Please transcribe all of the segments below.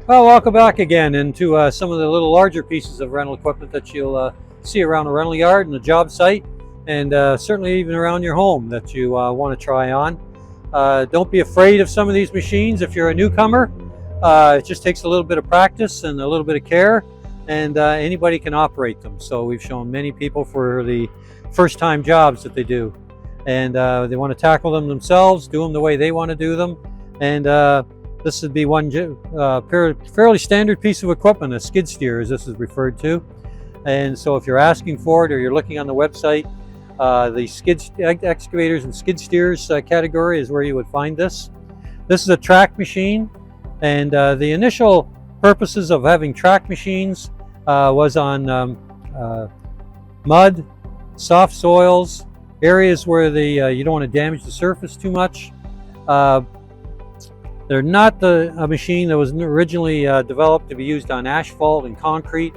Well, welcome back again into some of the little larger pieces of rental equipment that you'll see around a rental yard and the job site, and certainly even around your home that you want to try on. Don't be afraid of some of these machines if you're a newcomer. It just takes a little bit of practice and a little bit of care, and anybody can operate them. So we've shown many people for the first time jobs that they do, and they want to tackle them themselves, do them the way they want to do them, and this would be one fairly standard piece of equipment, a skid steer as this is referred to. And so if you're asking for it or you're looking on the website, the skid excavators and skid steers category is where you would find this. This is a track machine, and the initial purposes of having track machines was on mud, soft soils, areas where you don't want to damage the surface too much. They're not a machine that was originally developed to be used on asphalt and concrete.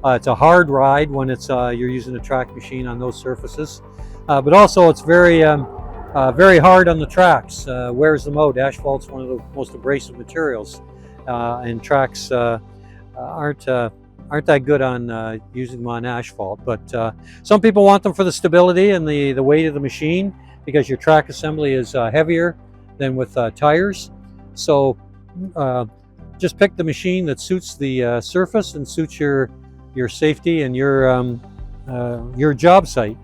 It's a hard ride when you're using a track machine on those surfaces, but also it's very hard on the tracks. Wears them out. Asphalt's one of the most abrasive materials, and tracks aren't that good on using them on asphalt. But some people want them for the stability and the weight of the machine, because your track assembly is heavier than with tires. So just pick the machine that suits the surface and suits your safety and your job site.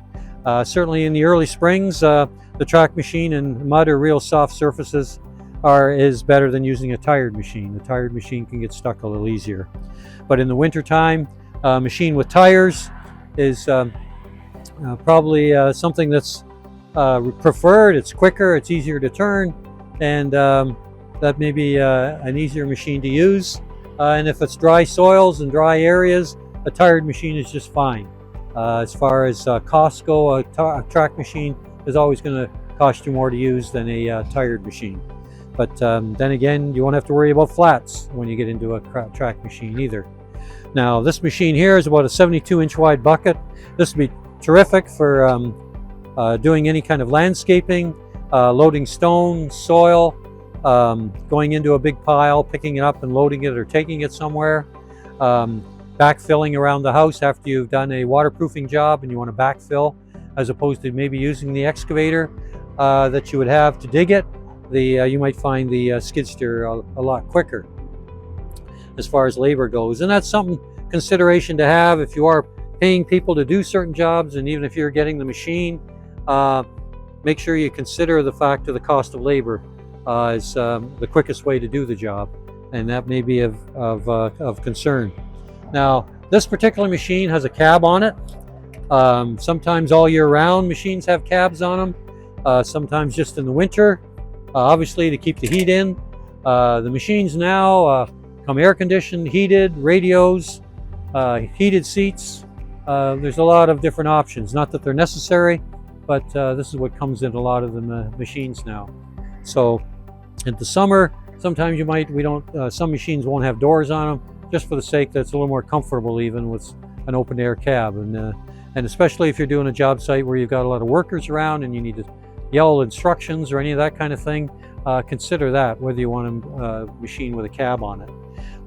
Certainly in the early springs, the track machine and mud or real soft surfaces is better than using a tired machine. The tired machine can get stuck a little easier. But in the winter time, a machine with tires is probably something that's preferred. It's quicker, it's easier to turn, and that may be an easier machine to use. And if it's dry soils and dry areas, a tired machine is just fine. As far as costs go, a track machine is always going to cost you more to use than a tired machine. But then again, you won't have to worry about flats when you get into a track machine either. Now, this machine here is about a 72-inch wide bucket. This would be terrific for doing any kind of landscaping, loading stone, soil, going into a big pile, picking it up and loading it or taking it somewhere, backfilling around the house after you've done a waterproofing job and you want to backfill, as opposed to maybe using the excavator that you would have to dig it. You might find the skid steer a lot quicker as far as labor goes, and that's something consideration to have if you are paying people to do certain jobs, and even if you're getting the machine, make sure you consider the fact of the cost of labor is the quickest way to do the job, and that may be of concern. Now, this particular machine has a cab on it. Sometimes all year round machines have cabs on them, sometimes just in the winter, obviously to keep the heat in. The machines now come air conditioned, heated, radios, heated seats. There's a lot of different options, not that they're necessary, but this is what comes in a lot of the machines now. So in the summer, sometimes some machines won't have doors on them, just for the sake that it's a little more comfortable even with an open air cab. And especially if you're doing a job site where you've got a lot of workers around and you need to yell instructions or any of that kind of thing, consider that, whether you want a machine with a cab on it.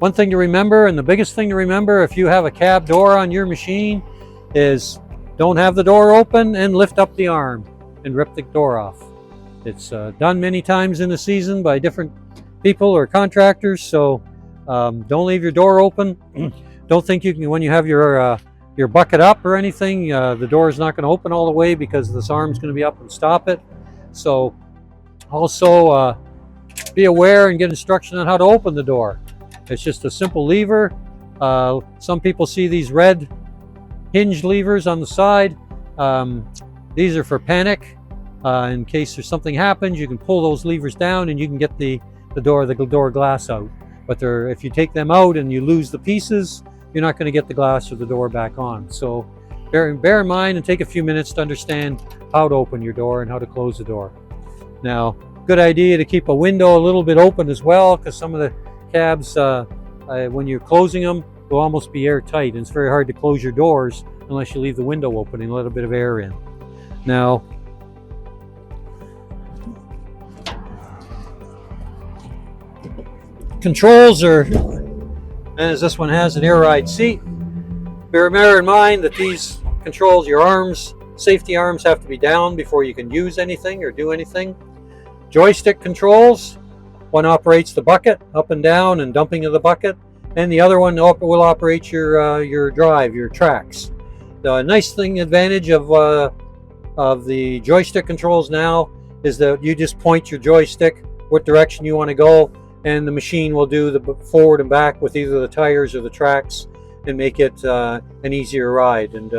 One thing to remember, and the biggest thing to remember if you have a cab door on your machine, is don't have the door open and lift up the arm and rip the door off. It's done many times in the season by different people or contractors, so don't leave your door open. Don't think you can, when you have your bucket up or anything, the door is not going to open all the way because this arm's going to be up and stop it. So also be aware and get instruction on how to open the door. It's just a simple lever. Some people see these red hinge levers on the side. These are for panic. In case there's something happens, you can pull those levers down and you can get the door glass out. But if you take them out and you lose the pieces, you're not going to get the glass or the door back on. So bear in mind and take a few minutes to understand how to open your door and how to close the door. Now, good idea to keep a window a little bit open as well, because some of the cabs, when you're closing them, will almost be airtight, and it's very hard to close your doors unless you leave the window open and let a bit of air in. Now, controls are And as this one has an air ride seat, bear in mind that these controls, your arms, safety arms have to be down before you can use anything or do anything. Joystick controls, one operates the bucket up and down and dumping of the bucket, and the other one will operate your drive, your tracks. The nice advantage of the joystick controls now is that you just point your joystick what direction you want to go, and the machine will do the forward and back with either the tires or the tracks, and make it an easier ride and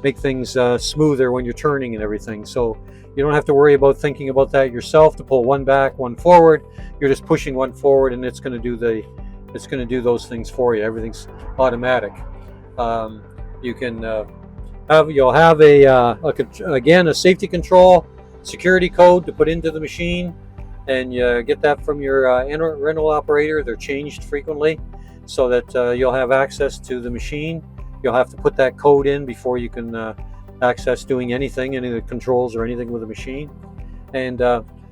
make things smoother when you're turning and everything. So you don't have to worry about thinking about that yourself to pull one back, one forward. You're just pushing one forward, and it's going to do those things for you. Everything's automatic. You can you'll have again a safety control security code to put into the machine, and you get that from your rental operator. They're changed frequently, so that you'll have access to the machine. You'll have to put that code in before you can access doing anything, any of the controls or anything with the machine. And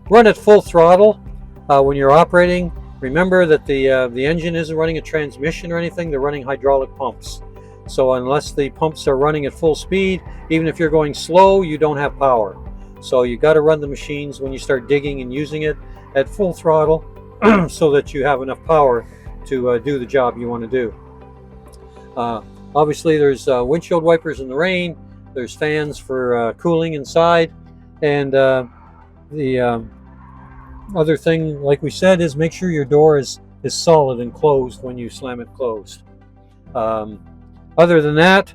run at full throttle when you're operating. Remember that the engine isn't running a transmission or anything. They're running hydraulic pumps. So unless the pumps are running at full speed, even if you're going slow, you don't have power. So you got to run the machines when you start digging and using it at full throttle so that you have enough power to do the job you want to do. Obviously there's windshield wipers in the rain, there's fans for cooling inside, and the other thing, like we said, is make sure your door is solid and closed when you slam it closed. Other than that,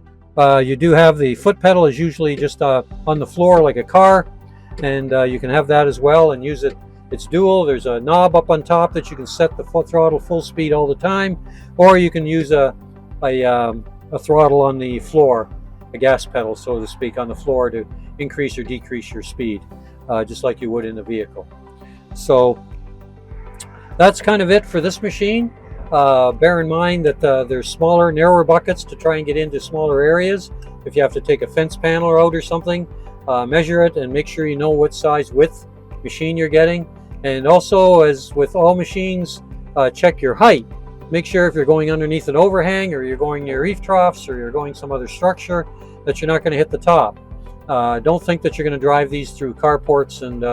you do have the foot pedal is usually just on the floor like a car, and you can have that as well and use it. It's dual. There's a knob up on top that you can set the foot throttle full speed all the time, or you can use a throttle on the floor, a gas pedal, so to speak, on the floor to increase or decrease your speed, just like you would in a vehicle. So that's kind of it for this machine. Bear in mind that there's smaller, narrower buckets to try and get into smaller areas. If you have to take a fence panel out or something, measure it and make sure you know what size width machine you're getting. And also, as with all machines, check your height. Make sure if you're going underneath an overhang, or you're going near reef troughs, or you're going some other structure, that you're not going to hit the top. Don't think that you're going to drive these through carports and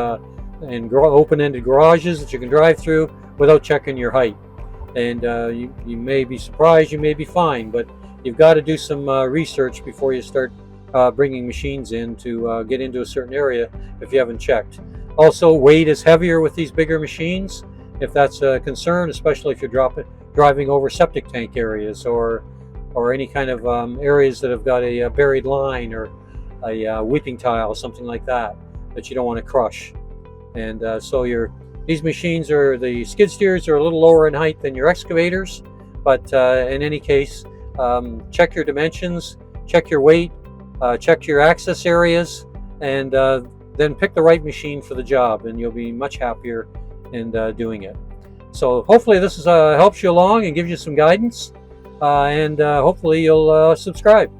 open-ended garages that you can drive through without checking your height. And you may be surprised, you may be fine, but you've got to do some research before you start bringing machines in to get into a certain area if you haven't checked. Also, weight is heavier with these bigger machines, if that's a concern, especially if you're driving over septic tank areas or any kind of areas that have got a buried line or a weeping tile, something like that you don't want to crush. And so these machines the skid steers are a little lower in height than your excavators, but in any case, check your dimensions, check your weight, check your access areas, and then pick the right machine for the job, and you'll be much happier in doing it. So hopefully this helps you along and gives you some guidance, and hopefully you'll subscribe.